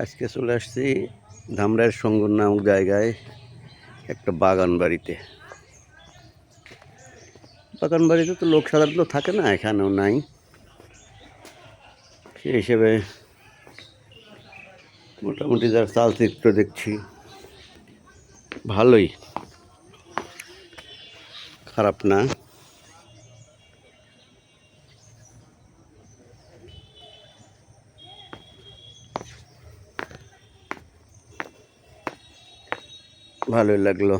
আজকে চলে আসছি ধামরাইয়ের সঙ্গর নামক জায়গায় একটা বাগান বাড়িতে। বাগান বাড়িতে তো লোক সাধারণত থাকে না, এখানেও নাই। সেই হিসেবে মোটামুটি যার চালচিত্র দেখছি ভালোই, খারাপ না। ভালোই লাগলো,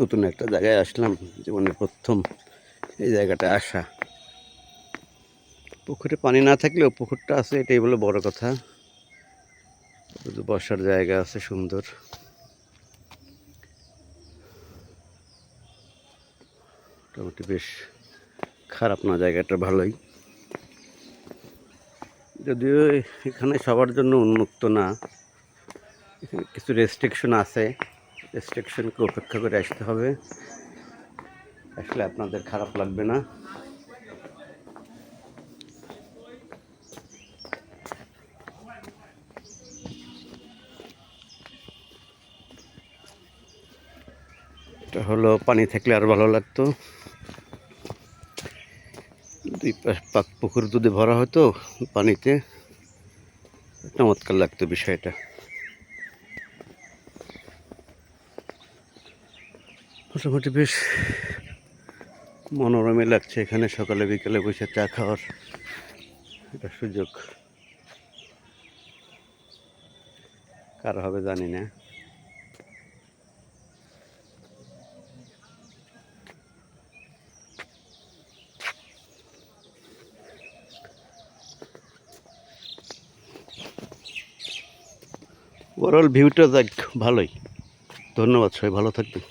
নতুন একটা জায়গায় আসলাম, জীবনের প্রথম এই জায়গাটা আসা। পুকুরে পানি না থাকলেও পুকুরটা আছে, এটাই বলে বড় কথা। বসার জায়গা আছে সুন্দর। মোটামুটি বেশ খারাপ না, জায়গাটা ভালোই। যদিও এখানে সবার জন্য উন্মুক্ত না, এখানে কিছু রেস্ট্রিকশন আছে। রেস্ট্রিকশনকে উপেক্ষা করে আসতে হবে, আসলে আপনাদের খারাপ লাগবে না। এটা হলো পানি থাকলে আর ভালো লাগতো, দুই পাক পুকুর যদি ভরা হতো পানিতে, চমৎকার লাগতো বিষয়টা। মোটামুটি বেশ মনোরমই লাগছে এখানে সকালে বিকেলে বসে চা খাওয়ার একটা সুযোগ। কার হবে জানি না। ওভারঅল ভিউটা দেখ ভালোই। ধন্যবাদ, সবাই ভালো থাকবেন।